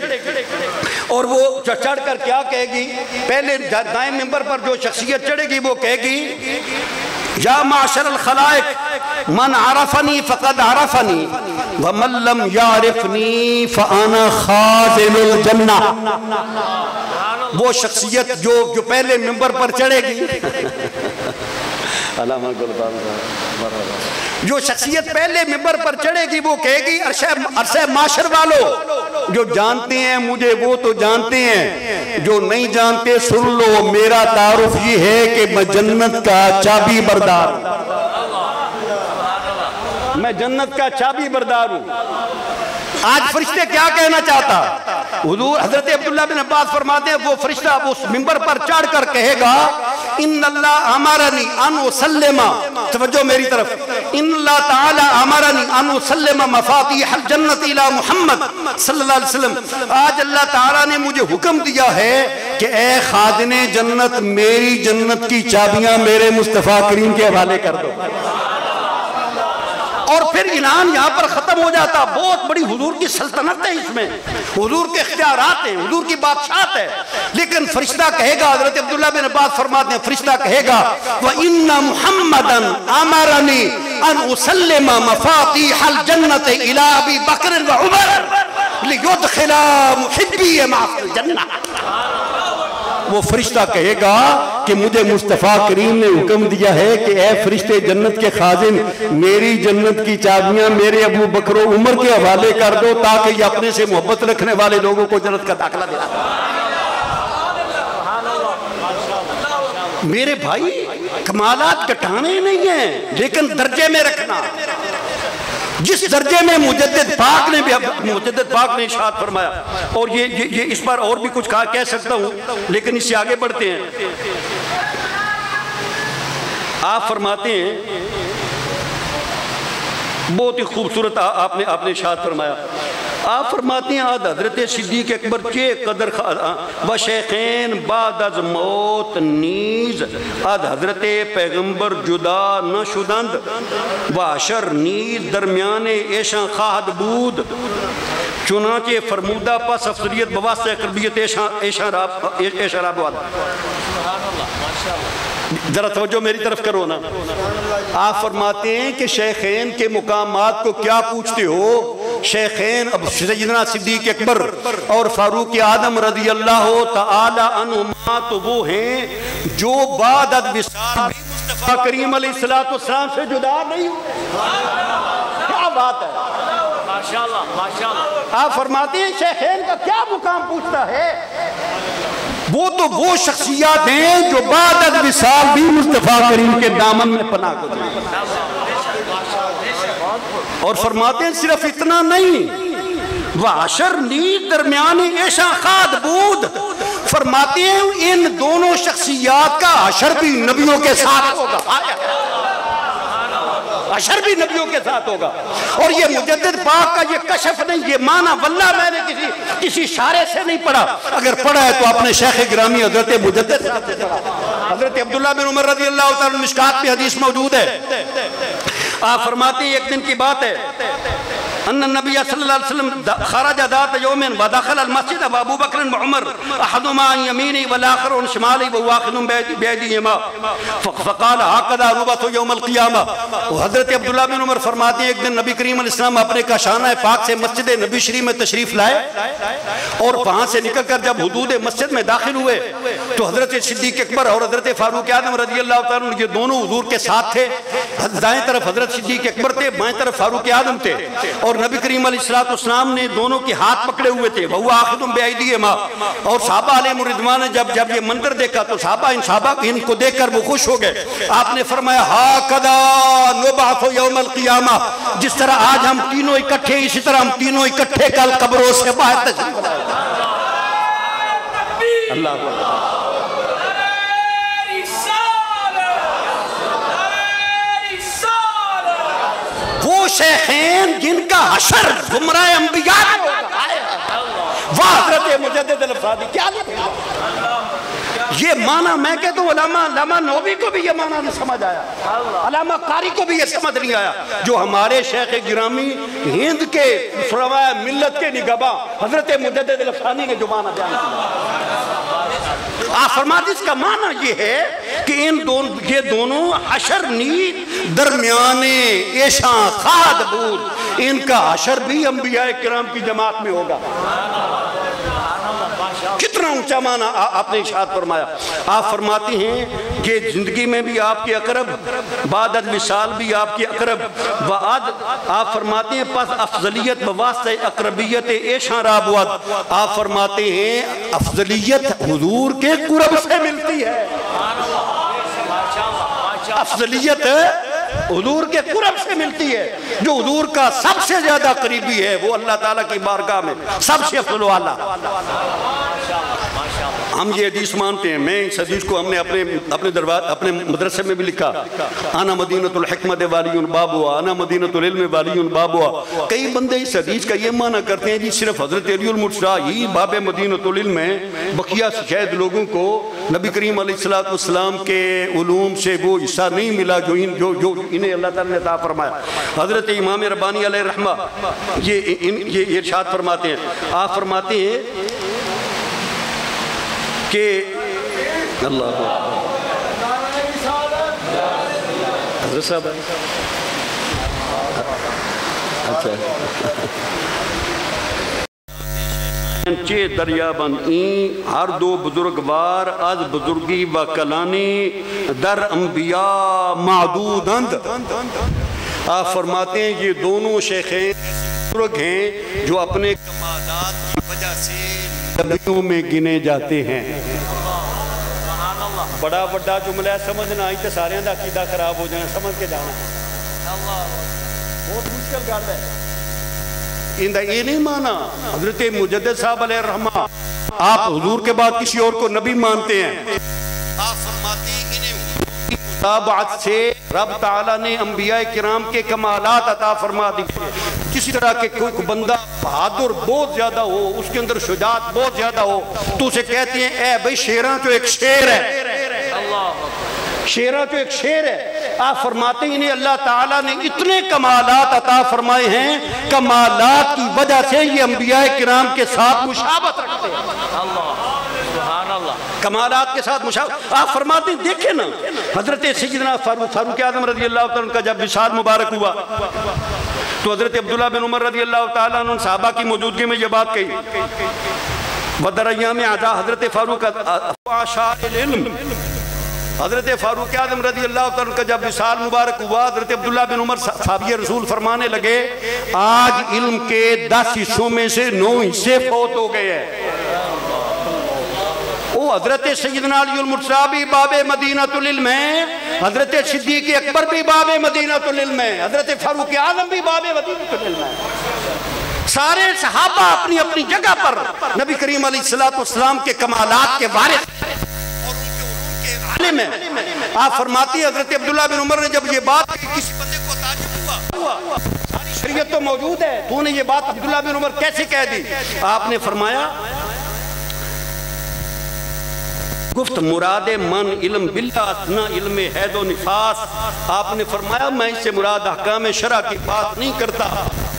اور وہ چڑھ کر کیا کہے گی؟ پہلے دائیں ممبر پر جو شخصیت چڑھے گی وہ کہے گی یا معاشر الخلائق من عرفنی فقد عرفنی ومن لم یعرفنی فانا خازن الجنہ۔ وہ شخصیت جو پہلے ممبر پر چڑھے گی، جو شخصیت پہلے ممبر پر چڑھے گی وہ کہے گی عرصہ معاشر والو، جو جانتے ہیں مجھے وہ تو جانتے ہیں، جو نہیں جانتے سن لو میرا تعارف یہ ہے کہ میں جنت کا چابی بردار ہوں، میں جنت کا چابی بردار ہوں۔ آج فرشتے کیا کہنا چاہتا؟ حضور حضرت عبداللہ بن عباس فرماتے ہیں وہ فرشتہ اس ممبر پر چڑھ کر کہے گا ان اللہ امرنی ان اسلم، توجہ میری طرف، ان اللہ تعالی امرنی ان اسلم مفاتیح الجنت الى محمد صلی اللہ علیہ وسلم۔ آج اللہ تعالیٰ نے مجھے حکم دیا ہے کہ اے خازن جنت میری جنت کی چابیاں میرے مصطفیٰ کریم کے حوالے کر دو، اور پھر انعام یہاں پر ختم ہو جاتا۔ بہت بڑی حضور کی سلطنت ہے، اس میں حضور کے اختیارات ہیں، حضور کی بادشاہت ہے، لیکن فرشتہ کہے گا، حضرت عبداللہ بن عباس فرماتے ہیں فرشتہ کہے گا وَإِنَّ مُحَمَّدًا أَمَرَنِي أَنْ أُسَلِّمَ مَفَاتِيحَ الْجَنَّةِ إِلَىٰ أَبِي بَكْرٍ وَعُمَرٍ لِيُدْخِلَ مُحِبِّيَ مَعَ الْجَنَّةِ۔ وہ فرشتہ کہے گا کہ مجھے مصطفیٰ کریم نے حکم دیا ہے کہ اے فرشتے جنت کے خازن میری جنت کی چابیاں میرے ابو بکر و عمر کے حوالے کر دو تاکہ یہ اپنے سے محبت رکھنے والے لوگوں کو جنت کا داخلہ دلا دے۔ میرے بھائی کمالات گھٹانے نہیں ہیں لیکن درجے میں رکھنا، جس درجے میں مجدد پاک نے ارشاد فرمایا، اور یہ اس پر اور بھی کچھ کہہ سکتا ہوں لیکن اس سے آگے بڑھتے ہیں۔ آپ فرماتے ہیں بہت ہی خوبصورت آپ نے ارشاد فرمایا، آپ فرماتے ہیں آد حضرت صدیق اکبر کے قدر و شیخین بعد از موت نیز آد حضرت پیغمبر جدا نہ شدند و عشر نیز درمیان ایشاں خواہد بود، چنانچہ فرمودہ پس افضلیت بواسطہ اقربیت ایشاں راب وعد۔ ذرا توجہ میری طرف کرو نا۔ آپ فرماتے ہیں کہ شیخین کے مقامات کو کیا پوچھتے ہو؟ شیخین اب سیدنا صدیق اکبر اور فاروق اعظم رضی اللہ تعالی عنہما تو وہ ہیں جو بعد از وصال بھی مصطفیٰ کریم علیہ السلام سے جدا نہیں ہوئے۔ کیا بات ہے، ماشاءاللہ ماشاءاللہ۔ آپ فرماتے ہیں شیخین کا کیا مقام پوچھتا ہے؟ وہ تو وہ شخصیات ہیں جو بعد از وصال بھی مصطفیٰ کریم کے دامن میں پناہ گزرے، اور فرماتے ہیں صرف اتنا نہیں وعشر نیز درمیان ایشاں خاد بود، فرماتے ہیں ان دونوں شخصیات کا عشر بھی نبیوں کے ساتھ ہوگا۔ حشر بھی نبیوں کے ساتھ ہوگا. اور یہ مجدد پاک کا یہ کشف نہیں، یہ معنی واللہ میں نے کسی شارع سے نہیں پڑھا، اگر پڑھا ہے تو اپنے شیخ گرامی حضرت مجدد صاحب سے پڑھا. حضرت عبداللہ بن عمر رضی اللہ تعالیٰ مشکات میں حدیث موجود ہے. آپ فرماتے ہیں ایک دن کی بات ہے، ان النبی صلی اللہ علیہ وسلم خرج ذات یوم ودخل المسجد وابو بکر وعمر احدهما عن يمينه والاخر عن شماله وهو آخذ بيديهما فقال هكذا ربط يوم القيامه. حضرت عبداللہ بن عمر فرماتے ہیں ایک دن نبی کریم علیہ السلام اپنے کاشانہ پاک سے مسجد نبی شریف میں تشریف لائے اور وہاں سے نکل کر جب حدود مسجد میں داخل ہوئے تو حضرت صدیق اکبر اور حضرت فاروق اعظم رضی اللہ تعالیٰ عنہ یہ دونوں حضور کے ساتھ تھے. دائیں طرف حضرت صدیق اکبر تھے، بائیں طرف فاروق اعظم تھے، اور نبی کریم علیہ السلام نے دونوں کے ہاتھ پکڑے ہوئے تھے. وَهُوَ آخِذٌ بِأَيْدِيهِمَا. اور صحابہ علیہ الرضوان نے جب یہ منظر دیکھا تو صحابہ ان کو دیکھ کر وہ خوش ہو گئے. آپ نے فرمایا هَكَذَا نُبْعَثُ يَوْمَ الْقِيَامَةِ، جس طرح آج ہم تینوں اکٹھے اسی طرح ہم تینوں اکٹھے کل قبروں سے باہر تشریف لائیں. اللہ وہ شیخین جن کا حشر زمرہ انبیاء وہ حضرت مجدد الافرادی کیا یہ معنی میں کہتا ہوں علامہ نووی کو بھی یہ معنی نہیں سمجھ آیا، علامہ قاری کو بھی یہ سمجھ نہیں آیا، جو ہمارے شیخ گرامی ہند کے فرمایا ملت کے نگہباں حضرت مجدد الافرادی نے جو معنی بیان کیا. آپ فرماتے اس کا معنی یہ ہے کہ یہ دونوں حشر نی درمیانے ایشاں خاد بود، ان کا حشر بھی انبیاء کرام کی جماعت میں ہوگا. کتنا اونچا معنی آپ نے ارشاد فرمایا. آپ فرماتی ہیں کہ زندگی میں بھی آپ کے اقرب، بعد از وصال بھی آپ کے اقرب، آپ فرماتے ہیں پس افضلیت بواسطہ اقربیت ایشاں رابواد. آپ فرماتے ہیں افضلیت حضور کے قرب سے ملتی ہے، افضلیت حضور کے قرب سے ملتی ہے. جو حضور کا سب سے زیادہ قریبی ہے وہ اللہ تعالیٰ کی بارگاہ میں سب سے افضل والا. ہم یہ حدیث مانتے ہیں، میں اس حدیث کو ہم نے اپنے مدرسے میں بھی لکھا، انا مدینۃ الحکمت والی بابوا، انا مدینۃ العلم والی بابوا. کئی بندے اس حدیث کا یہ معنی کرتے ہیں جی صرف حضرت علی المرتضیٰ ہی باب مدینۃ العلم ہے، بقیہ شاید لوگوں کو نبی کریم علیہ السلام کے علوم سے وہ حصہ نہیں ملا جو انہیں اللہ تعالیٰ نے عطا فرمایا. حضرت امام ربانی علیہ الرحمہ یہ ارشاد فرماتے ہیں. آپ فرماتے ہیں کہ اللہ حضرت صاحب چے دریا بن این ہر دو بزرگوار از بزرگی و کلانی در انبیاء معدودند. آپ فرماتے ہیں یہ دونوں شیخین بزرگ ہیں جو اپنے کمالات کی وجہ سے نبیوں میں گنے جاتے ہیں. بڑا بڑا جملہ سمجھنا آئی تو سارے دا عقیدہ خراب ہو جانا، سمجھ کے جانا بہت مشکل گل ہے. یہ نہیں مانا حضرت مجدد صاحب علیہ الرحمہ آپ حضور کے بعد کسی اور کو نبی مانتے ہیں. آپ فرماتے ہیں انہیں متابعت سے رب تعالیٰ نے انبیاء کرام کے کمالات عطا فرما دی. کسی طرح کے کوئی بندہ بہادر بہت زیادہ ہو، اس کے اندر شجاعت بہت زیادہ ہو تو اسے کہتے ہیں اے بھائی شیراں تو ایک شیر ہے، شیراں تو ایک شیر ہے. آپ فرماتے ہیں انہیں اللہ تعالیٰ نے اتنے کمالات عطا فرمائے ہیں، کمالات کی وجہ سے یہ انبیاء کرام کے ساتھ مشابہت رکھتے ہیں. کمالات کے ساتھ مشابہت. آپ فرماتے ہیں دیکھیں نا حضرت سیدنا فاروق اعظم رضی اللہ تعالیٰ عنہ کا جب وصال مبارک ہوا تو حضرت عبداللہ بن عمر رضی اللہ تعالیٰ عنہ صحابہ کی موجودگی میں یہ بات کہی. بدر ایام عزا حضرت فاروق عشاء العلم، حضرت فاروق اعظم رضی اللہ تعالیٰ کا جب وصال مبارک ہوا حضرت عبداللہ بن عمر صحابی رسول فرمانے لگے آج علم کے 10 حصوں میں سے 9 حصے فوت ہو گئے ہیں. حضرت سیدنا علی المرتضیٰ بھی باب مدینۃ العلم ہے، حضرت صدیق اکبر بھی باب مدینۃ العلم ہے، حضرت فاروق اعظم بھی باب مدینۃ العلم ہے. سارے صحابہ اپنی اپنی جگہ پر نبی کریم علیہ السلام کے کمالات کے وارث اور ان کے علوم کے عالم ہیں. آپ فرماتی ہیں حضرت عبداللہ بن عمر نے جب یہ بات کسی بندے کو تعجب ساری شریعت تو موجود ہے، تو نے یہ بات عبداللہ بن عمر کیسے کہہ دی؟ آپ نے فرمایا گفت مراد من علم باللہ نہ علم حید و نفاس. آپ نے فرمایا میں اس سے مراد احکام شرع کی بات نہیں کرتا،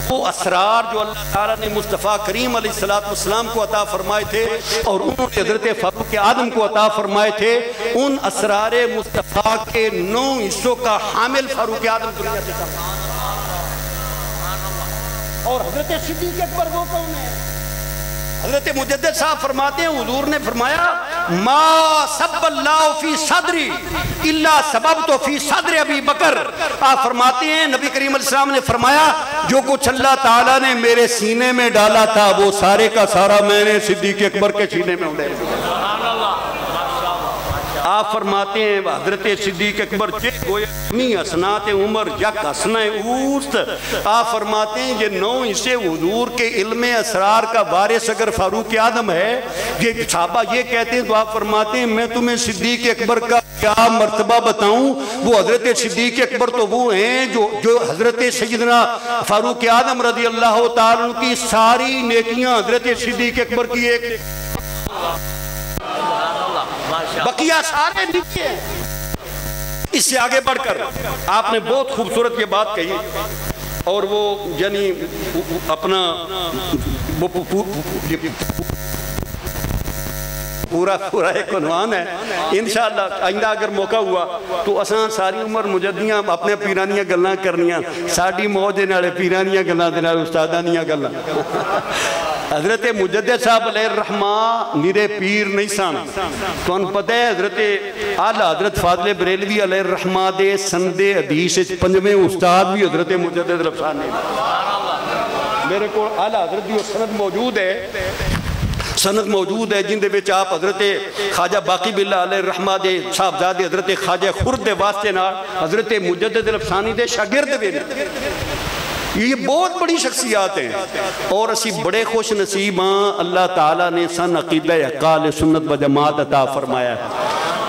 وہ اسرار جو اللہ تعالیٰ نے مصطفیٰ کریم علیہ السلام کو عطا فرمائے تھے اور انہوں نے حضرت فاروق اعظم کو عطا فرمائے تھے، ان اسرار مصطفیٰ کے 9 حصوں کا حامل فاروق اعظم دنیا سے تھا. اور حضرت صدیق اکبر وہ کون ہے؟ حضرت مجدد صاحب فرماتے ہیں حضور نے فرمایا ما سب اللہ فی صدری الا سببت فی صدر ابی بکر. آپ فرماتے ہیں نبی کریم علیہ السلام نے فرمایا جو کچھ اللہ تعالیٰ نے میرے سینے میں ڈالا تھا وہ سارے کا سارا میں نے صدیق اکبر کے سینے میں ڈالا. آپ فرماتے ہیں حضرت صدیق اکبر گویا حسنات عمر یک حسنہ اوست. آپ فرماتے ہیں یہ 9 حصے حضور کے علم اسرار کا وارث اگر فاروق اعظم ہے، یہ صحابہ یہ کہتے ہیں تو آپ فرماتے ہیں میں تمہیں صدیق اکبر کا کیا مرتبہ بتاؤں. وہ حضرت صدیق اکبر تو وہ ہیں جو حضرت سیدنا فاروق اعظم رضی اللہ تعالیٰ عنہ کی ساری نیکیاں حضرت صدیق اکبر کی ایک بقیہ سارے نیچے ہیں. اس سے آگے بڑھ کر آپ نے بہت خوبصورت یہ بات کہی اور وہ یعنی اپنا پورا ایک عنوان ہے. انشاءاللہ آئندہ اگر موقع ہوا تو اساں ساری عمر مجدیاں اپنے پیرانیاں گلاں کرنیاں، ساڑی موج دے نالے پیرانیاں گلاں دے نالے استادانیاں گلاں. حضرت مجدد صاحب علیہ الرحمہ میرے پیر نہیں سن. تو ان پتہ ہے حضرت اعلیٰ حضرت فاضل بریلوی علیہ الرحمہ دے سند حدیث 5ویں استاد بھی حضرت مجدد رفسانی. میرے کو اعلیٰ حضرت دی سند موجود ہے، سند موجود ہے جن دے وچ آپ حضرت خواجہ باقی باللہ علیہ الرحمہ دے صاحبزادے حضرت خواجہ خرد دے واسطے نال حضرت مجدد رفسانی دے شاگرد بھی. یہ بہت بڑی شخصیات ہیں اور اسی بڑے خوش نصیب ہاں اللہ تعالیٰ نے سن عقیدہ اہل سنت و جماعت عطا فرمایا ہے.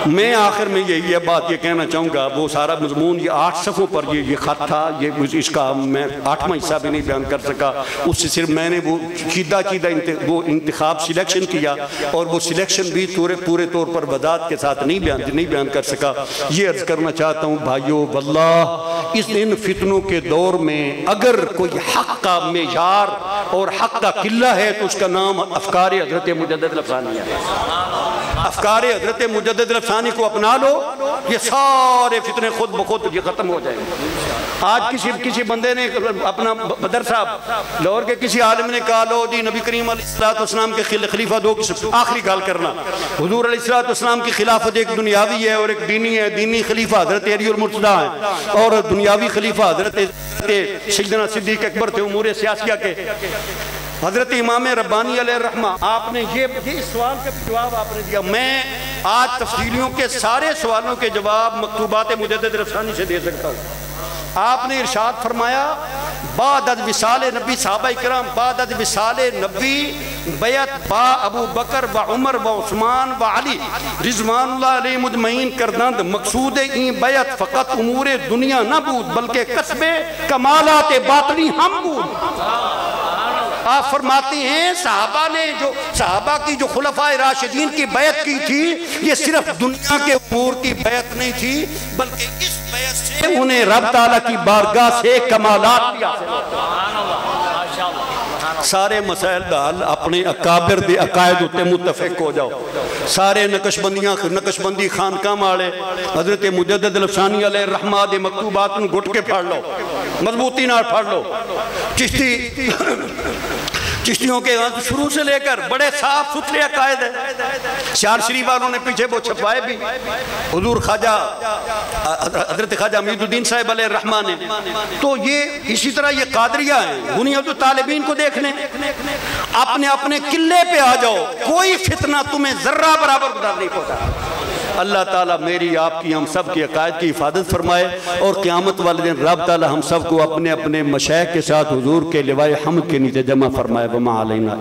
میں آخر میں یہ بات یہ کہنا چاہوں گا، وہ سارا مضمون یہ 8 صفحوں پر یہ خط تھا، یہ اس کا میں 8واں حصہ بھی نہیں بیان کر سکا. اس سے صرف میں نے وہ چیدہ وہ انتخاب سلیکشن کیا اور وہ سلیکشن بھی پورے طور پر وضاحت کے ساتھ نہیں بیان کر سکا. یہ عرض کرنا چاہتا ہوں بھائیو واللہ اس ان فتنوں کے دور میں اگر کوئی حق کا معیار اور حق کا قلہ ہے تو اس کا نام افکار حضرت مجدد رفسانی ہے. افکار حضرت مجدد رفسانی کو اپنا لو، یہ سارے فتنے خود بخود یہ ختم ہو جائیں گے. آج کسی بندے نے اپنا بدر صاحب لاہور کے کسی عالم نے کہا لو جی نبی کریم علیہ السلام کے خلیفہ 2 قسم. آخری گال کرنا، حضور علیہ السلام کی خلافت ایک دنیاوی ہے اور ایک دینی ہے. دینی خلیفہ حضرت علی المرتضیٰ ہیں اور دنیاوی خلیفہ حضرت سیدنا صدیق اکبر تھے امور سیاسیہ کے. حضرت امام ربانی علیہ الرحمہ آپ نے یہ اس سوال کا جواب آپ نے دیا. میں آج تفصیلیوں کے سارے سوالوں کے جواب مکتوبات مجدد رفسانی سے دے سکتا ہوں. آپ نے ارشاد فرمایا بعد از وصال نبی صحابہ کرام بعد از وصال نبی بیعت با ابو بکر و عمر و عثمان و علی رضوان اللہ علیہ مجمعین کردند. مقصود این بیعت فقط امور دنیا نہ بود بلکہ کسب کمالات باطنی ہم بود. آپ فرماتے ہیں صحابہ کی جو خلفاء راشدین کی بیعت کی تھی یہ صرف دنیا کے امور کی بیعت نہیں تھی بلکہ اس بیعت سے انہیں رب تعالیٰ کی بارگاہ سے کمالات بھی حاصل ہوتے ہیں. سارے مسائل دا حل اپنے اکابر دے عقائد ہوتے متفق ہو جاؤ. سارے نقشبندی خانقاہ والے حضرت مجدد رفسانی علیہ الرحمہ دے مکتوبات ان گھٹ کے پڑھ لو، مضبوطی نہ پڑھ لو. چشتیوں کے شروع سے لے کر بڑے صاف ستھرے عقائد ہیں. شار شریف والوں نے پیچھے وہ چھپائے بھی. حضور حضرت خواجہ امید الدین صاحب علیہ الرحمہ نے تو یہ اسی طرح یہ قادریہ ہیں. بنیاد طالبین کو دیکھنے اپنے قلعے پہ آ جاؤ، کوئی فتنہ تمہیں ذرہ برابر گزار نہیں پہنچا. اللہ تعالیٰ میری آپ کی ہم سب کی عقائد کی حفاظت فرمائے اور قیامت والے دن رب تعالیٰ ہم سب کو اپنے مشائخ کے ساتھ حضور کے لوائے حمد کے نیچے جمع فرمائے. وما علینا